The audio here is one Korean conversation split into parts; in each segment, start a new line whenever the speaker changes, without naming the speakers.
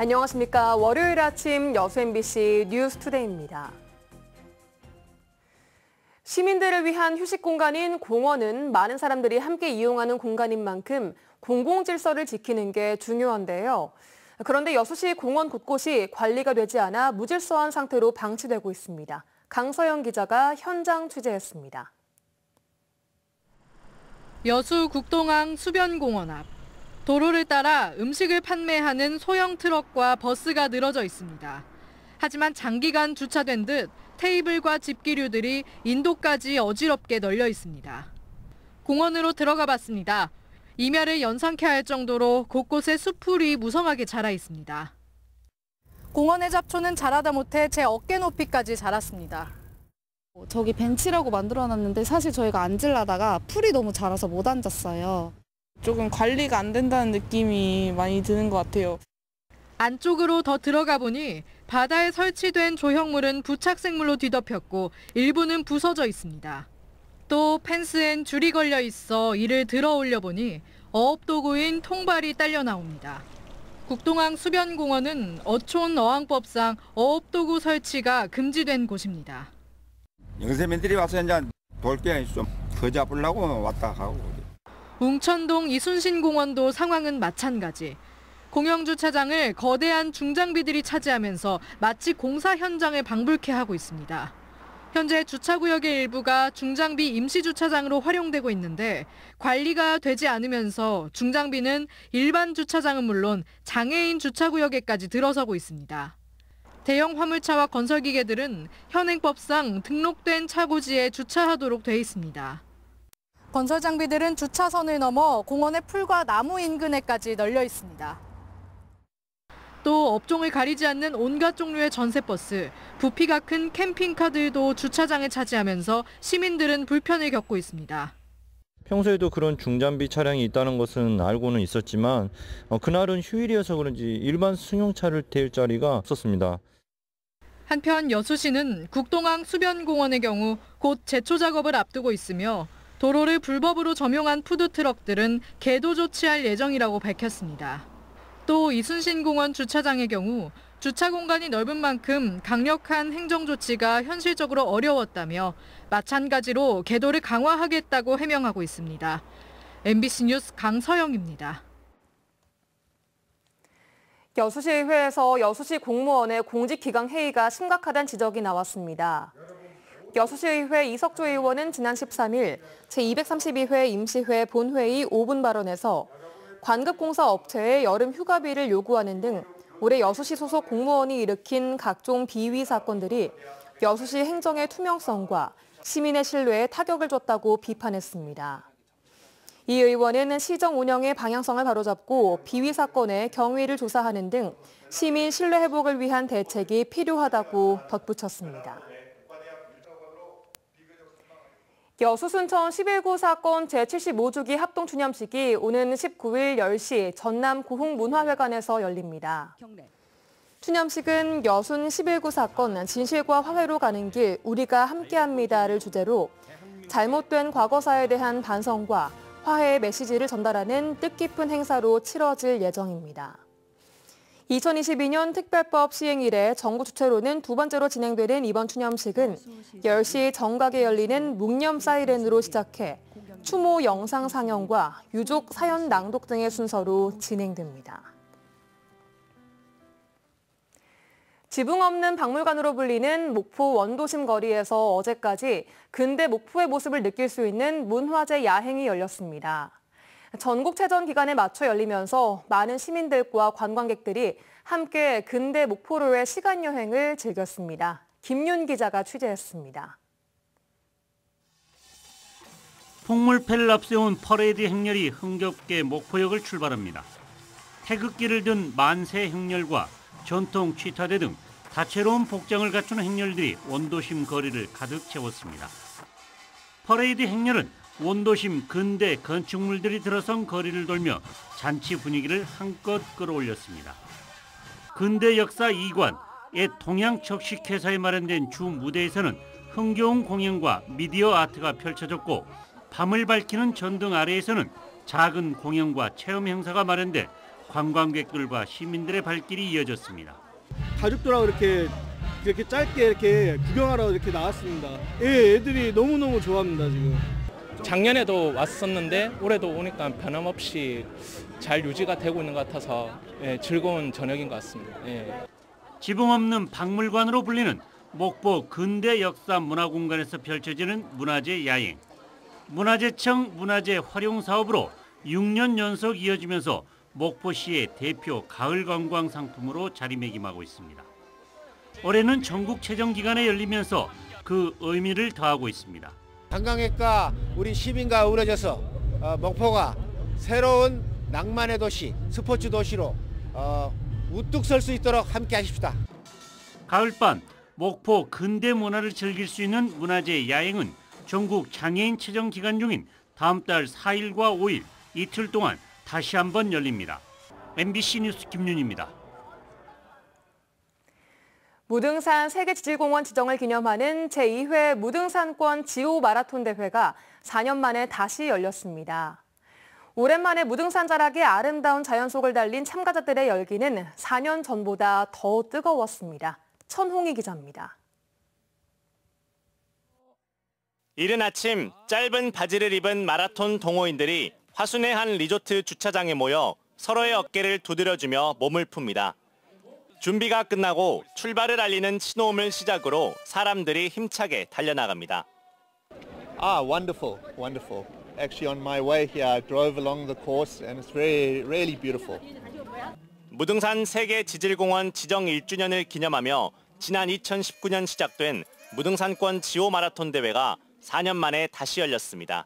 안녕하십니까. 월요일 아침 여수 MBC 뉴스투데이입니다. 시민들을 위한 휴식 공간인 공원은 많은 사람들이 함께 이용하는 공간인 만큼 공공질서를 지키는 게 중요한데요. 그런데 여수시 공원 곳곳이 관리가 되지 않아 무질서한 상태로 방치되고 있습니다. 강서영 기자가 현장 취재했습니다.
여수 국동항 수변공원 앞. 도로를 따라 음식을 판매하는 소형 트럭과 버스가 늘어져 있습니다. 하지만 장기간 주차된 듯 테이블과 집기류들이 인도까지 어지럽게 널려 있습니다. 공원으로 들어가 봤습니다. 이멸을 연상케 할 정도로 곳곳에 숲풀이 무성하게 자라 있습니다. 공원의 잡초는 자라다 못해 제 어깨 높이까지 자랐습니다.
저기 벤치라고 만들어놨는데 사실 저희가 앉으려다가 풀이 너무 자라서 못 앉았어요.
조금 관리가 안 된다는 느낌이 많이 드는 것 같아요.
안쪽으로 더 들어가 보니 바다에 설치된 조형물은 부착생물로 뒤덮였고 일부는 부서져 있습니다. 또 펜스엔 줄이 걸려 있어 이를 들어 올려 보니 어업도구인 통발이 딸려 나옵니다. 국동항 수변공원은 어촌 어항법상 어업도구 설치가 금지된 곳입니다.
영세민들이 와서 이제 돌게 좀 거잡으려고 왔다 가고.
웅천동 이순신공원도 상황은 마찬가지. 공영주차장을 거대한 중장비들이 차지하면서 마치 공사 현장을 방불케 하고 있습니다. 현재 주차구역의 일부가 중장비 임시주차장으로 활용되고 있는데 관리가 되지 않으면서 중장비는 일반 주차장은 물론 장애인 주차구역에까지 들어서고 있습니다. 대형 화물차와 건설기계들은 현행법상 등록된 차고지에 주차하도록 돼 있습니다. 건설 장비들은 주차선을 넘어 공원의 풀과 나무 인근에까지 널려 있습니다. 또 업종을 가리지 않는 온갖 종류의 전세버스, 부피가 큰 캠핑카들도 주차장을 차지하면서 시민들은 불편을 겪고 있습니다.
평소에도 그런 중장비 차량이 있다는 것은 알고는 있었지만 그날은 휴일이어서 그런지 일반 승용차를 대일 자리가 없었습니다.
한편 여수시는 국동항 수변공원의 경우 곧 제초 작업을 앞두고 있으며 도로를 불법으로 점용한 푸드트럭들은 계도 조치할 예정이라고 밝혔습니다. 또 이순신공원 주차장의 경우 주차 공간이 넓은 만큼 강력한 행정 조치가 현실적으로 어려웠다며 마찬가지로 계도를 강화하겠다고 해명하고 있습니다. MBC 뉴스 강서영입니다.
여수시의회에서 여수시 공무원의 공직기강 해이가 심각하다는 지적이 나왔습니다. 여수시의회 이석조 의원은 지난 13일 제232회 임시회 본회의 5분 발언에서 관급공사 업체의 여름 휴가비를 요구하는 등 올해 여수시 소속 공무원이 일으킨 각종 비위 사건들이 여수시 행정의 투명성과 시민의 신뢰에 타격을 줬다고 비판했습니다. 이 의원은 시정 운영의 방향성을 바로잡고 비위 사건의 경위를 조사하는 등 시민 신뢰 회복을 위한 대책이 필요하다고 덧붙였습니다. 여수 순천 11구 사건 제75주기 합동추념식이 오는 19일 10시 전남 고흥문화회관에서 열립니다. 추념식은 여순 11구 사건 진실과 화해로 가는 길 우리가 함께합니다를 주제로 잘못된 과거사에 대한 반성과 화해의 메시지를 전달하는 뜻깊은 행사로 치러질 예정입니다. 2022년 특별법 시행 이래 정부 주최로는 두 번째로 진행되는 이번 추념식은 10시 정각에 열리는 묵념 사이렌으로 시작해 추모 영상 상영과 유족 사연 낭독 등의 순서로 진행됩니다. 지붕 없는 박물관으로 불리는 목포 원도심 거리에서 어제까지 근대 목포의 모습을 느낄 수 있는 문화재 야행이 열렸습니다. 전국체전 기간에 맞춰 열리면서 많은 시민들과 관광객들이 함께 근대 목포로의 시간여행을 즐겼습니다. 김윤 기자가 취재했습니다.
풍물패를 앞세운 퍼레이드 행렬이 흥겹게 목포역을 출발합니다. 태극기를 든 만세 행렬과 전통 취타대 등 다채로운 복장을 갖춘 행렬들이 원도심 거리를 가득 채웠습니다. 퍼레이드 행렬은 원도심 근대 건축물들이 들어선 거리를 돌며 잔치 분위기를 한껏 끌어올렸습니다. 근대 역사 2관, 옛 동양척식회사에 마련된 주 무대에서는 흥겨운 공연과 미디어 아트가 펼쳐졌고 밤을 밝히는 전등 아래에서는 작은 공연과 체험 행사가 마련돼 관광객들과 시민들의 발길이 이어졌습니다.
가족들하고 이렇게 짧게 이렇게 구경하러 이렇게 나왔습니다. 예, 애들이 너무너무 좋아합니다, 지금.
작년에도 왔었는데 올해도 오니까 변함없이 잘 유지가 되고 있는 것 같아서 즐거운 저녁인 것 같습니다.
지붕 없는 박물관으로 불리는 목포 근대 역사 문화공간에서 펼쳐지는 문화재 야행. 문화재청 문화재 활용 사업으로 6년 연속 이어지면서 목포시의 대표 가을 관광 상품으로 자리매김하고 있습니다. 올해는 전국 최종 기간에 열리면서 그 의미를 더하고 있습니다.
관광객과 우리 시민과 어우러져서 목포가 새로운 낭만의 도시, 스포츠 도시로 우뚝 설 수 있도록 함께 하십시다.
가을밤 목포 근대 문화를 즐길 수 있는 문화재 야행은 전국 장애인 체정 기간 중인 다음 달 4일과 5일 이틀 동안 다시 한번 열립니다. MBC 뉴스 김윤희입니다.
무등산 세계지질공원 지정을 기념하는 제2회 무등산권 지오 마라톤 대회가 4년 만에 다시 열렸습니다. 오랜만에 무등산 자락의 아름다운 자연 속을 달린 참가자들의 열기는 4년 전보다 더 뜨거웠습니다. 천홍희 기자입니다.
이른 아침 짧은 바지를 입은 마라톤 동호인들이 화순의 한 리조트 주차장에 모여 서로의 어깨를 두드려주며 몸을 풉니다. 준비가 끝나고 출발을 알리는 신호음을 시작으로 사람들이 힘차게 달려나갑니다.
Wonderful, wonderful. Actually on my way here I drove along the course and it's really beautiful.
무등산 세계지질공원 지정 1주년을 기념하며 지난 2019년 시작된 무등산권 지오 마라톤 대회가 4년 만에 다시 열렸습니다.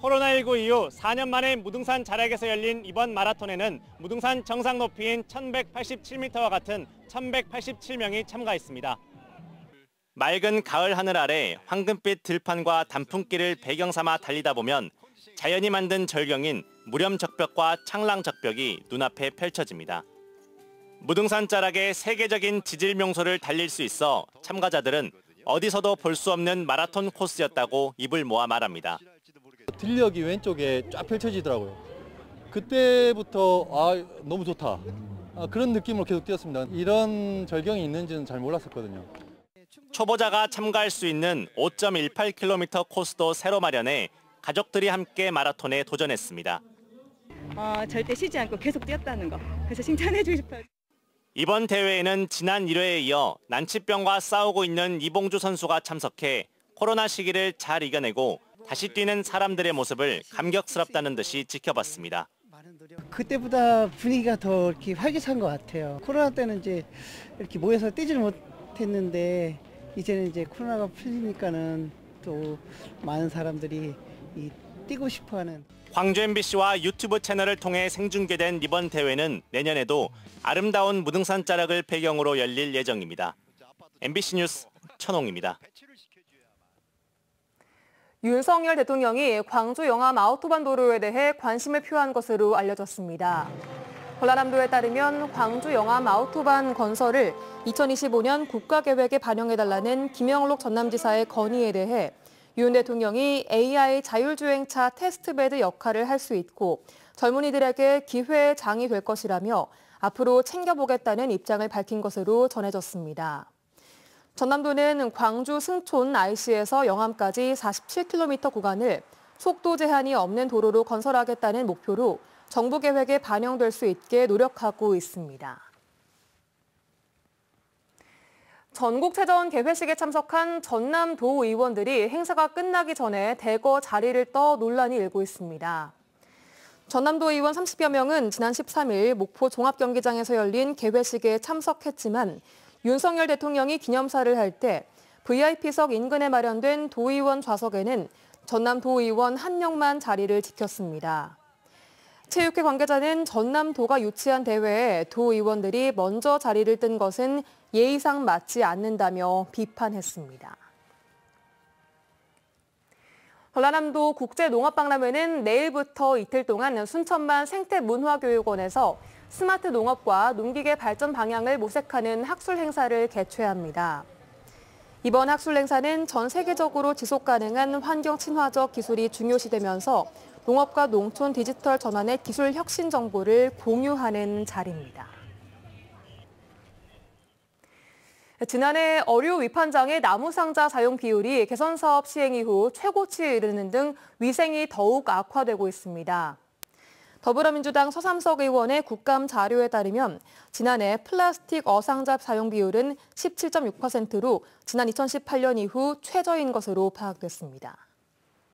코로나19 이후 4년 만에 무등산 자락에서 열린 이번 마라톤에는 무등산 정상 높이인 1187m와 같은 1187명이 참가했습니다. 맑은 가을 하늘 아래 황금빛 들판과 단풍길을 배경 삼아 달리다 보면 자연이 만든 절경인 무렴적벽과 창랑적벽이 눈앞에 펼쳐집니다. 무등산 자락의 세계적인 지질 명소를 달릴 수 있어 참가자들은 어디서도 볼 수 없는 마라톤 코스였다고 입을 모아 말합니다.
들녘이 왼쪽에 쫙 펼쳐지더라고요. 그때부터 너무 좋다. 그런 느낌으로 계속 뛰었습니다. 이런 절경이 있는지는 잘 몰랐었거든요.
초보자가 참가할 수 있는 5.18km 코스도 새로 마련해 가족들이 함께 마라톤에 도전했습니다.
절대 쉬지 않고 계속 뛰었다는 거. 그래서 칭찬해주고 싶어요.
이번 대회에는 지난 1회에 이어 난치병과 싸우고 있는 이봉주 선수가 참석해 코로나 시기를 잘 이겨내고 다시 뛰는 사람들의 모습을 감격스럽다는 듯이 지켜봤습니다.
그때보다 분위기가 더 이렇게 활기찬 것 같아요. 코로나 때는 이제 이렇게 모여서 뛰지를 못했는데 이제는 이제 코로나가 풀리니까는 또 많은 사람들이 뛰고 싶어하는.
광주 MBC와 유튜브 채널을 통해 생중계된 이번 대회는 내년에도 아름다운 무등산 자락을 배경으로 열릴 예정입니다. MBC 뉴스 천홍입니다.
윤석열 대통령이 광주 영암 아우토반 도로에 대해 관심을 표한 것으로 알려졌습니다. 전라남도에 따르면 광주 영암 아우토반 건설을 2025년 국가계획에 반영해달라는 김영록 전남지사의 건의에 대해 윤 대통령이 AI 자율주행차 테스트베드 역할을 할 수 있고 젊은이들에게 기회의 장이 될 것이라며 앞으로 챙겨보겠다는 입장을 밝힌 것으로 전해졌습니다. 전남도는 광주 승촌 IC에서 영암까지 47km 구간을 속도 제한이 없는 도로로 건설하겠다는 목표로 정부 계획에 반영될 수 있게 노력하고 있습니다. 전국체전 개회식에 참석한 전남도 의원들이 행사가 끝나기 전에 대거 자리를 떠 논란이 일고 있습니다. 전남도 의원 30여 명은 지난 13일 목포 종합경기장에서 열린 개회식에 참석했지만 윤석열 대통령이 기념사를 할 때 VIP석 인근에 마련된 도의원 좌석에는 전남도의원 1명만 자리를 지켰습니다. 체육회 관계자는 전남도가 유치한 대회에 도의원들이 먼저 자리를 뜬 것은 예의상 맞지 않는다며 비판했습니다. 전라남도 국제농업박람회는 내일부터 이틀 동안 순천만 생태문화교육원에서 스마트 농업과 농기계 발전 방향을 모색하는 학술 행사를 개최합니다. 이번 학술 행사는 전 세계적으로 지속 가능한 환경 친화적 기술이 중요시되면서 농업과 농촌 디지털 전환의 기술 혁신 정보를 공유하는 자리입니다. 지난해 어류 위판장의 나무 상자 사용 비율이 개선 사업 시행 이후 최고치에 이르는 등 위생이 더욱 악화되고 있습니다. 더불어민주당 서삼석 의원의 국감 자료에 따르면 지난해 플라스틱 어상자 사용 비율은 17.6%로 지난 2018년 이후 최저인 것으로 파악됐습니다.